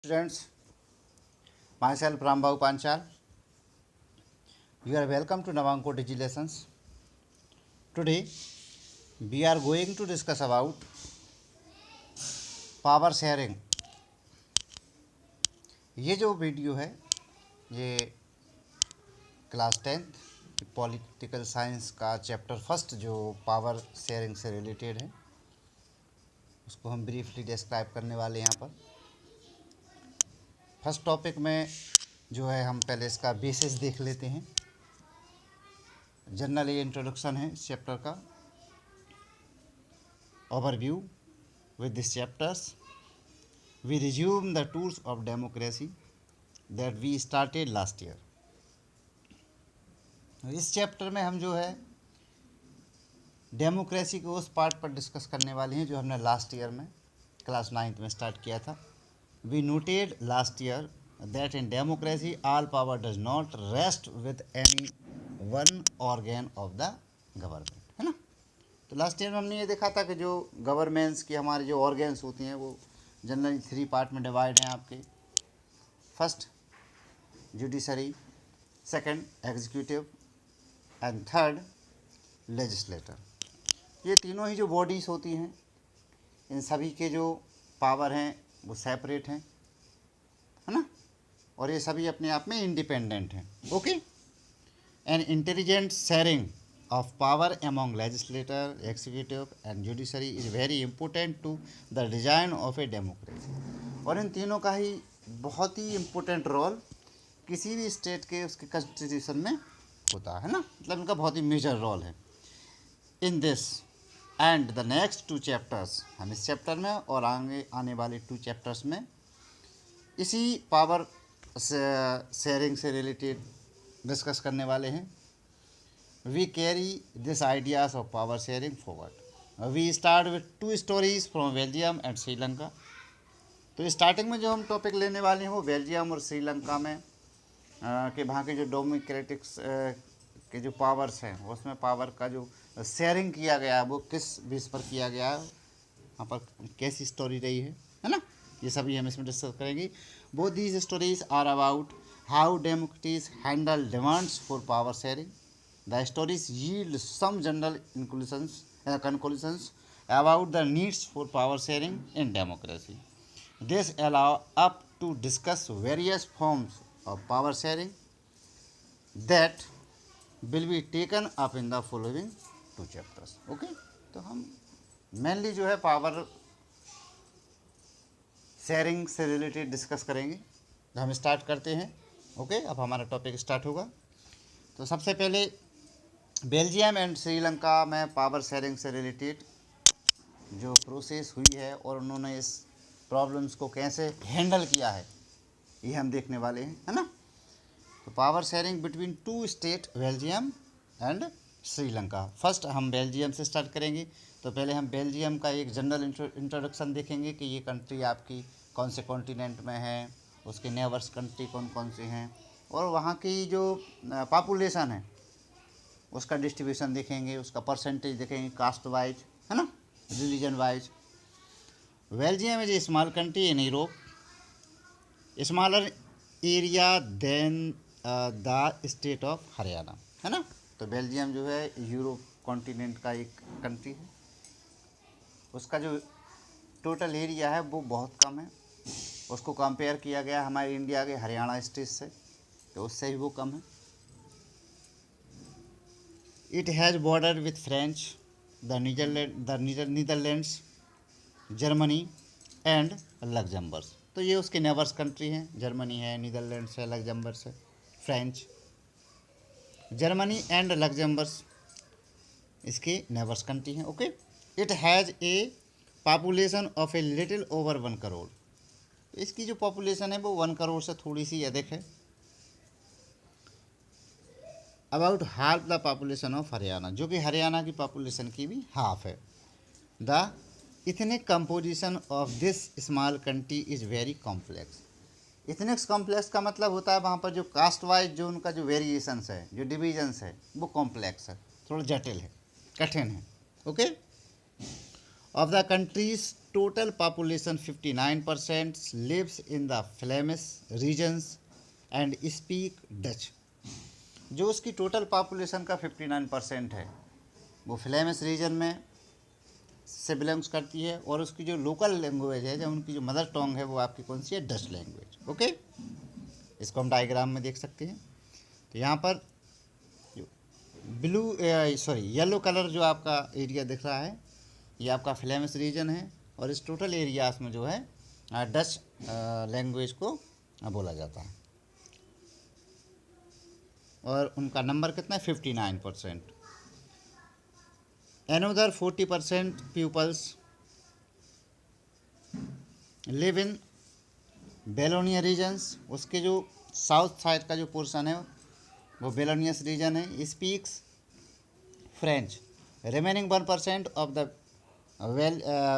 Students, myself Rambhav Panchal. You are welcome to Navanko Digi Lessons. Today, we are going to discuss about power sharing. ये जो video है ये class 10th political science का chapter first जो power sharing से related है उसको हम ब्रीफली डिस्क्राइब करने वाले हैं यहाँ पर। फर्स्ट टॉपिक में जो है हम पहले इसका बेसिस देख लेते हैं। जनरल ये इंट्रोडक्शन है इस चैप्टर का। Overview with these chapters we resume the tours of democracy that we started last year. इस चैप्टर में हम जो है डेमोक्रेसी के उस पार्ट पर डिस्कस करने वाले हैं जो हमने लास्ट ईयर में क्लास 9th में स्टार्ट किया था। We noted last year that in democracy all power does not rest with any one organ of the government, है ना। तो लास्ट ईयर में हमने ये देखा था कि जो गवर्नमेंट्स की हमारी जो ऑर्गेन्स होती हैं वो जनरली 3 पार्ट में डिवाइड हैं आपके। First judiciary, second executive and third legislator. ये तीनों ही जो बॉडीज़ होती हैं इन सभी के जो पावर हैं वो सेपरेट हैं, है ना, और ये सभी अपने आप में इंडिपेंडेंट हैं। Okay, an intelligent sharing of power among legislator, executive and judiciary is very important to the design of a democracy. और इन तीनों का ही बहुत ही इम्पोर्टेंट रोल किसी भी स्टेट के उसके कॉन्स्टिट्यूशन में होता है ना, मतलब इनका बहुत ही मेजर रोल है। In this and the next 2 chapters, हम इस चैप्टर में और आगे आने वाले 2 चैप्टर्स में इसी पावर शेयरिंग से रिलेटेड डिस्कस करने वाले हैं। We carry these ideas of power sharing forward. We start with 2 stories from Belgium and Sri Lanka. तो स्टार्टिंग में जो हम टॉपिक लेने वाले हैं वो बेल्जियम और श्रीलंका में के वहाँ के जो डेमोक्रेटिक्स के जो पावर्स हैं उसमें पावर का जो शेयरिंग किया गया है वो किस बेस पर किया गया है, वहाँ पर कैसी स्टोरी रही है ना, ये सभी हम इसमें डिस्कस करेंगे। Both these stories are about how democracies handle demands for power sharing. The stories yield some general conclusions about the needs for power sharing in democracy. This allows us to discuss various forms of power sharing that will be taken up in the following 2 chapters. Okay? तो हम mainly जो है power sharing से related discuss करेंगे। तो हम start करते हैं। ओके, अब हमारा टॉपिक स्टार्ट होगा। तो सबसे पहले बेल्जियम एंड श्रीलंका में पावर शेयरिंग से रिलेटेड जो प्रोसेस हुई है और उन्होंने इस प्रॉब्लम्स को कैसे हैंडल किया है ये हम देखने वाले हैं, है ना। तो power sharing between 2 state Belgium and Sri Lanka. First हम बेल्जियम से स्टार्ट करेंगे। तो पहले हम बेल्जियम का एक जनरल इंट्रोडक्शन देखेंगे कि ये कंट्री आपकी कौन से कॉन्टिनेंट में है, उसके नेबर्स कंट्री कौन कौन से हैं और वहाँ की जो पॉपुलेशन है उसका डिस्ट्रीब्यूशन देखेंगे, उसका परसेंटेज देखेंगे, कास्ट वाइज, है ना, religion wise. Belgium is a small country in Europe, smaller area than the state of Haryana, है ना। तो बेल्जियम जो है यूरोप कॉन्टिनेंट का एक कंट्री है, उसका जो टोटल एरिया है वो बहुत कम है। उसको कंपेयर किया गया हमारे इंडिया के हरियाणा स्टेट से, तो उससे भी वो कम है। It has border with French, the Netherlands, Germany and Luxembourg. तो ये उसके नेबर्स कंट्री हैं, जर्मनी है, नीदरलैंड्स है, लग्जमबर्ग है, फ्रेंच। जर्मनी एंड लग्जमबर्ग इसके नेबर्स कंट्री हैं। Okay, it has a population of a little over 1 crore. तो इसकी जो पॉपुलेशन है वो 1 करोड़ से थोड़ी सी अधिक है। About half the population of Haryana, जो कि हरियाणा की पॉपुलेशन की भी हाफ है। The ethnic composition of this small country is very complex. Ethnics complex का मतलब होता है वहाँ पर जो कास्ट वाइज जो उनका जो वेरिएशंस है, जो डिविजन्स है वो कॉम्प्लेक्स है, थोड़ा जटिल है, कठिन है। Okay, of the countries total population 59% lives in the Flemish regions and speak Dutch. जो उसकी टोटल पॉपुलेशन का 59% है वो फ्लेमिश रीजन में से बिलोंग्स करती है, और उसकी जो लोकल लैंग्वेज है, जो उनकी जो मदर टंग है, वो आपकी कौन सी है? Dutch language. ओके, इसको हम डायग्राम में देख सकते हैं। तो यहाँ पर येलो कलर जो आपका एरिया दिख रहा है, ये आपका फ्लेमिश रीजन है, और इस टोटल एरियाज में जो है डच लैंग्वेज को बोला जाता है, और उनका नंबर कितना है? 59%। Another 40% pupils live in Wallonia regions. उसके जो साउथ साइड का जो पोर्शन है वो बेलोनियस रीजन है, speaks French. Remaining 1% of the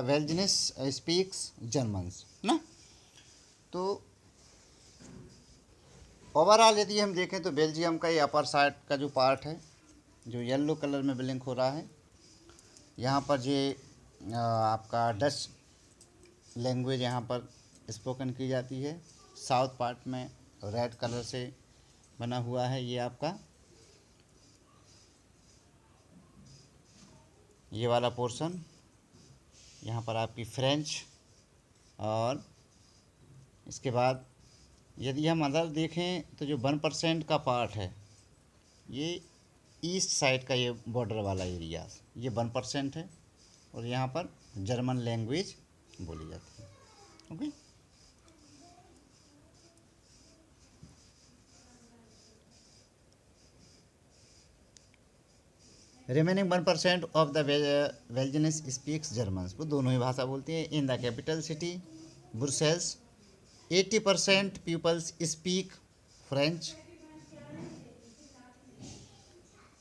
Belgians speaks Germans ना। तो ओवरऑल यदि हम देखें तो बेल्जियम का ये अपर साइड का जो पार्ट है, जो येलो कलर में ब्लिंक हो रहा है, यहाँ पर ये आपका डच लैंग्वेज यहाँ पर स्पोकन की जाती है। साउथ पार्ट में रेड कलर से बना हुआ है ये आपका ये वाला पोर्शन, यहाँ पर आपकी फ्रेंच। और इसके बाद यदि हम अदर देखें तो जो 1% का पार्ट है, ये ईस्ट साइड का ये बॉर्डर वाला एरिया, ये 1% है, और यहाँ पर जर्मन लैंग्वेज बोली जाती है। Okay, remaining 1% of the Belgians speaks Germans, वो दोनों ही भाषा बोलती हैं। In the capital city Brussels 80% peoples speak French,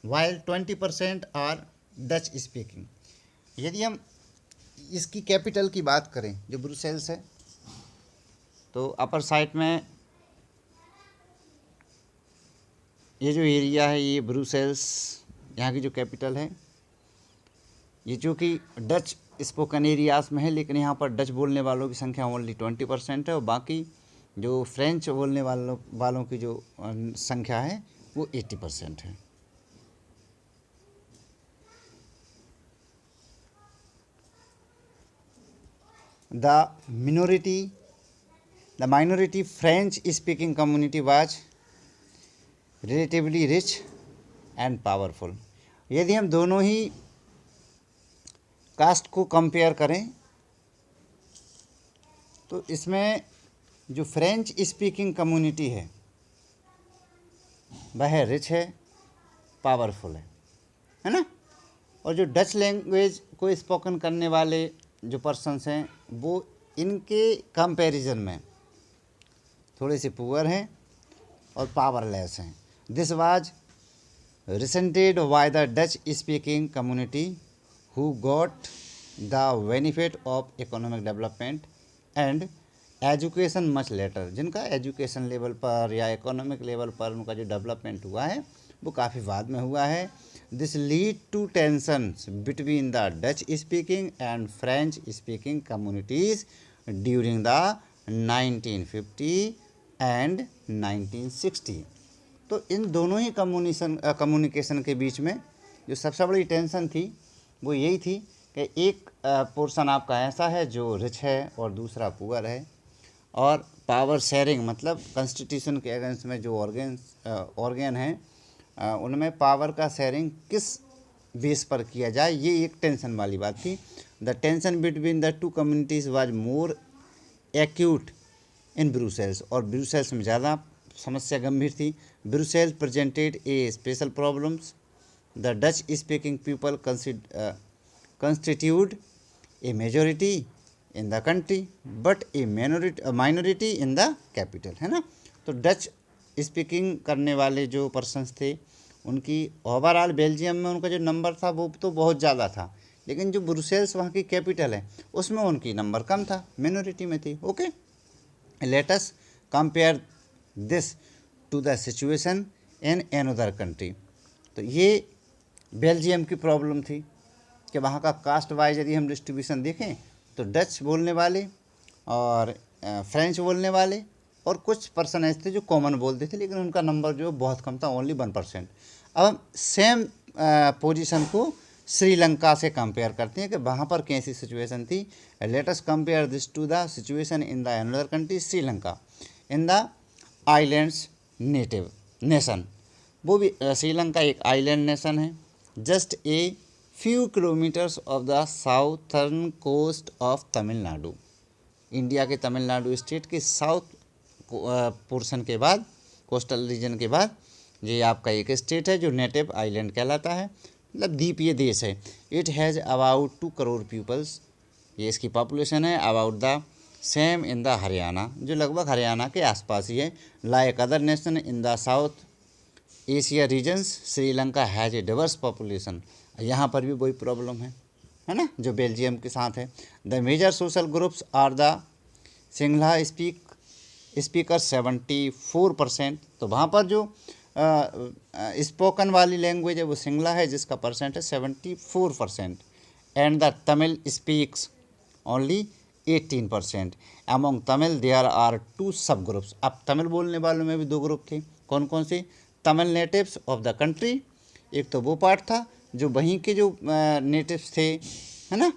while 20% are Dutch speaking. यदि हम इसकी कैपिटल की बात करें जो ब्रुसेल्स है, तो अपर साइड में ये जो एरिया है ये ब्रुसेल्स यहाँ की जो कैपिटल है, ये जो कि डच स्पोकन एरियाज में है, लेकिन यहाँ पर डच बोलने वालों की संख्या ओनली 20% है, और बाकी जो फ्रेंच बोलने वालों की जो संख्या है वो 80% है। The minority French speaking community was relatively rich and powerful। यदि हम दोनों ही कास्ट को कंपेयर करें तो इसमें जो फ्रेंच स्पीकिंग कम्युनिटी है वह रिच है, पावरफुल है ना। और जो डच लैंग्वेज को स्पोकन करने वाले जो पर्सन्स हैं वो इनके कंपैरिजन में थोड़े से पुअर हैं और पावरलेस हैं। This was resented by the Dutch speaking community who got the benefit of economic development and education much later। जिनका एजुकेशन लेवल पर या इकोनॉमिक लेवल पर उनका जो डेवलपमेंट हुआ है वो काफ़ी बाद में हुआ है। This lead to tensions between the Dutch speaking and French speaking communities during the 1950 and 1960। तो इन दोनों ही कम्युनिकेशन के बीच में जो सबसे बड़ी टेंशन थी वो यही थी कि एक पोर्शन आपका ऐसा है जो रिच है और दूसरा पुअर है, और पावर शेयरिंग मतलब कॉन्स्टिट्यूशन के अगेंस्ट में जो ऑर्गन हैं उनमें पावर का शेयरिंग किस बेस पर किया जाए, ये एक टेंशन वाली बात थी। The tension between the two communities was more acute in Brussels, और ब्रुसेल्स में ज़्यादा समस्या गंभीर थी। Brussels presented A special problems. The Dutch speaking people constitute a majority in the country but a minority in the capital, है ना। तो Dutch speaking करने वाले जो पर्सन्स थे उनकी ओवरऑल बेल्जियम में उनका जो नंबर था वो तो बहुत ज़्यादा था, लेकिन जो ब्रुसेल्स वहाँ की कैपिटल है उसमें उनकी नंबर कम था, मिनोरिटी में थी। Okay, let us compare this to the situation in another country. तो ये बेल्जियम की प्रॉब्लम थी कि वहाँ का कास्ट वाइज यदि हम डिस्ट्रीब्यूशन देखें तो डच बोलने वाले और फ्रेंच बोलने वाले और कुछ पर्सन ऐसे थे जो कॉमन बोलते थे, लेकिन उनका नंबर जो बहुत कम था, ओनली 1%। अब हम सेम पोजीशन को श्रीलंका से कंपेयर करते हैं कि वहाँ पर कैसी सिचुएशन थी। Let us compare this to the situation in the another country Sri Lanka in the islands native nation. वो भी श्रीलंका एक आइलैंड नेशन है, just a few kilometres off the southern coast of Tamil Nadu. India के तमिलनाडु स्टेट के साउथ पोर्शन के बाद, coastal region के बाद, ये आपका एक स्टेट है जो नेटिव आइलैंड कहलाता है, मतलब द्वीपीय देश है। It has about 2 crore peoples, ये इसकी पॉपुलेशन है। About the same in the Haryana, जो लगभग हरियाणा के आसपास ही है। Like other nation in the South Asia regions, Sri Lanka has a diverse population. यहाँ पर भी वही प्रॉब्लम है ना, जो बेल्जियम के साथ है। The major social groups are the Sinhala speaker 74%। तो वहाँ पर जो स्पोकन वाली लैंग्वेज है वो सिंगला है, जिसका परसेंट है 74%। And the Tamil speaks only 18%। Among Tamil there are 2 sub groups. अब तमिल बोलने वालों में भी 2 ग्रुप थे। कौन कौन से? Tamil natives of the country, एक तो वो पार्ट था जो वहीं के जो नेटिव्स थे, है ना,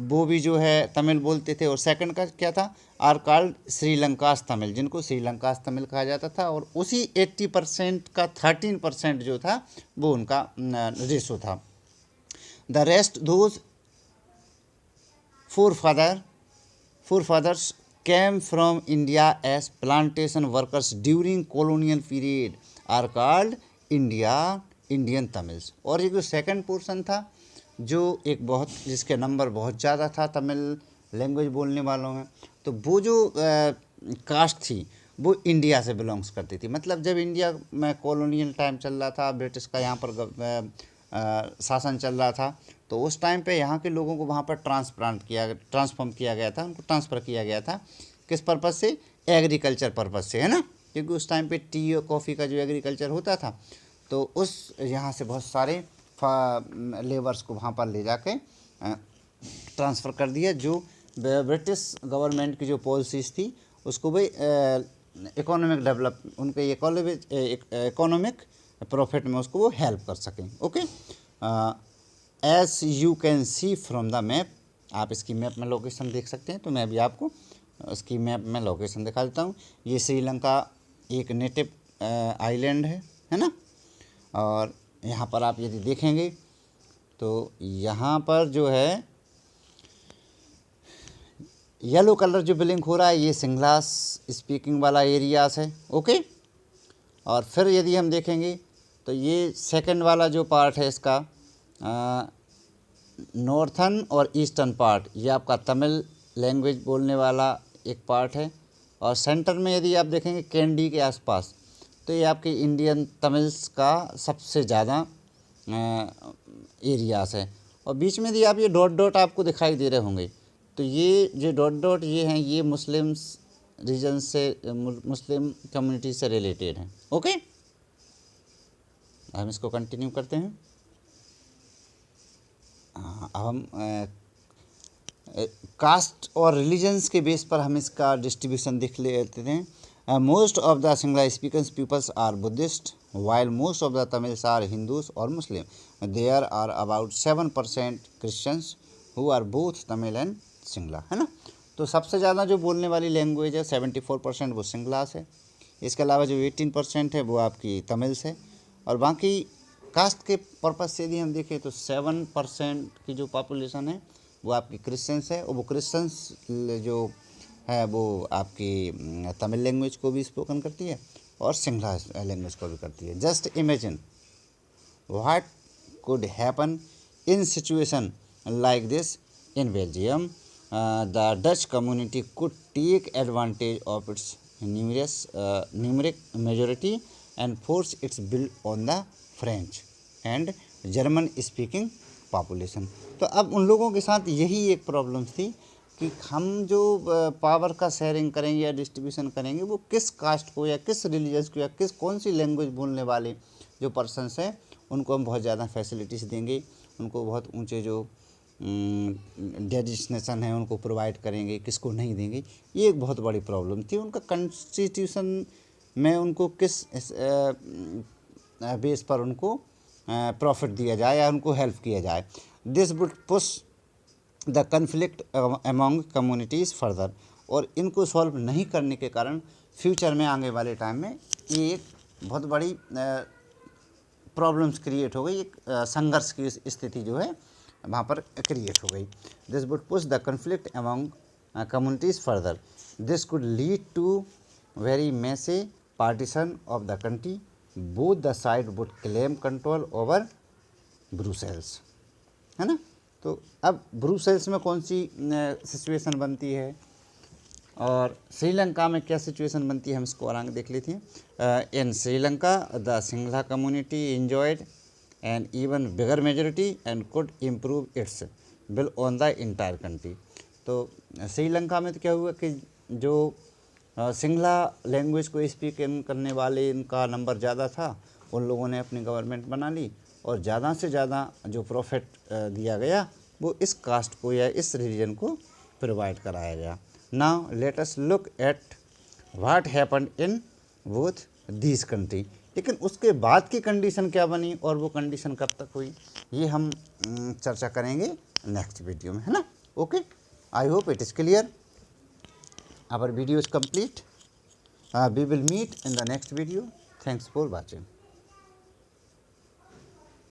वो भी जो है तमिल बोलते थे। और सेकंड का क्या था? आर कॉल्ड श्रीलंकास तमिल, जिनको श्रीलंकास तमिल कहा जाता था। और उसी 80% का 13% जो था वो उनका रेशो था। The rest those forefathers came from India as plantation workers during colonial period are called Indian Tamils. और एक जो सेकंड पोर्शन था, जो एक बहुत, जिसके नंबर बहुत ज़्यादा था तमिल लैंग्वेज बोलने वालों में, तो वो जो कास्ट थी वो इंडिया से बिलोंग्स करती थी। मतलब जब इंडिया में कॉलोनियल टाइम चल रहा था, ब्रिटिश का यहाँ पर शासन चल रहा था, तो उस टाइम पे यहाँ के लोगों को वहाँ पर ट्रांसफॉर्म किया गया था, उनको ट्रांसफ़र किया गया था। किस पर्पज़ से? एग्रीकल्चर पर्पज़ से, है ना, क्योंकि उस टाइम पे टी और कॉफ़ी का जो एग्रीकल्चर होता था, तो उस यहाँ से बहुत सारे लेबर्स को वहाँ पर ले जाके ट्रांसफ़र कर दिया। जो ब्रिटिश गवर्नमेंट की जो पॉलिसीज़ थी उसको भी इकोनॉमिक डेवलप, उनके इकोनॉमिक प्रॉफिट में उसको वो हेल्प कर सकें। Okay, as you can see from the map, आप इसकी मैप में लोकेशन देख सकते हैं। तो मैं भी आपको इसकी मैप में लोकेशन दिखा देता हूँ। ये श्रीलंका एक नेटिव आइलैंड है ना। और यहाँ पर आप यदि देखेंगे तो यहाँ पर जो है येलो कलर जो ब्लिंक हो रहा है, ये सिंगलास स्पीकिंग वाला एरियाज है। ओके, और फिर यदि हम देखेंगे तो ये सेकंड वाला जो पार्ट है इसका नॉर्थन और ईस्टर्न पार्ट, ये आपका तमिल लैंग्वेज बोलने वाला एक पार्ट है। और सेंटर में यदि आप देखेंगे कैंडी के आसपास, तो ये आपके इंडियन तमिल्स का सबसे ज़्यादा एरियाज है। और बीच में यदि आप ये डॉट डॉट आपको दिखाई दे रहे होंगे, तो ये जो डॉट डॉट ये हैं, ये मुस्लिम्स रीजन से, मुस्लिम कम्युनिटी से रिलेटेड हैं। ओके, हम इसको कंटिन्यू करते हैं। अब हम कास्ट और रिलीजन्स के बेस पर हम इसका डिस्ट्रीब्यूशन देख लेते हैं। Most of the Sinhala speakers peoples are Buddhist, while most of the Tamils are Hindus और Muslim. There are about 7% Christians who are both Tamil and Sinhala, है ना। तो सबसे ज़्यादा जो बोलने वाली लैंग्वेज है 74% वो सिंगलास है। इसके अलावा जो 18% है वो आपकी तमिल्स है। और बाकी कास्ट के पर्पज़ से यदि हम देखें तो 7% की जो पॉपुलेशन है वो आपकी क्रिश्चियंस है। और वो क्रिश्चियंस जो है वो आपकी तमिल लैंग्वेज को भी स्पोकन करती है और सिंगला लैंग्वेज को भी करती है। Just imagine what could happen in situation like this in Belgium. The Dutch community could take advantage of its numeric majority and force its build on the French and German speaking population. तो अब उन लोगों के साथ यही एक problem थी कि हम जो पावर का शेयरिंग करेंगे या डिस्ट्रीब्यूशन करेंगे वो किस कास्ट को या किस रिलीजन्स को या कौन सी लैंग्वेज बोलने वाले जो पर्सन्स हैं उनको हम बहुत ज़्यादा फैसिलिटीज़ देंगे, उनको बहुत ऊंचे जो डेजिग्नेशन है उनको प्रोवाइड करेंगे, किसको नहीं देंगे, ये एक बहुत बड़ी प्रॉब्लम थी। उनका कॉन्स्टिट्यूशन में उनको किस बेस पर उनको प्रॉफिट दिया जाए या उनको हेल्प किया जाए। This would push the conflict among communities further, और इनको सॉल्व नहीं करने के कारण फ्यूचर में आने वाले टाइम में ये एक बहुत बड़ी प्रॉब्लम्स क्रिएट हो गई, एक संघर्ष की स्थिति जो है वहाँ पर क्रिएट हो गई। This would push the conflict among communities further, this could lead to very messy partition of the country, both the side would claim control over Brussels, है ना। तो अब ब्रुसेल्स में कौन सी सिचुएशन बनती है और श्रीलंका में क्या सिचुएशन बनती है, हम इसको आगे देख लेते हैं। In Sri Lanka the Sinhala community enjoyed an even bigger majority and could improve its will on the entire country. तो श्रीलंका में तो क्या हुआ कि जो सिंगला लैंग्वेज को स्पीक करने वाले इनका नंबर ज़्यादा था, उन लोगों ने अपनी गवर्नमेंट बना ली और ज़्यादा से ज़्यादा जो प्रॉफिट दिया गया वो इस कास्ट को या इस रीजन को प्रोवाइड कराया गया। Now let us look at what happened in both these country. लेकिन उसके बाद की कंडीशन क्या बनी और वो कंडीशन कब तक हुई, ये हम चर्चा करेंगे नेक्स्ट वीडियो में, है ना। Okay, I hope it is clear. Our video is complete. We will meet in the next video. Thanks for watching.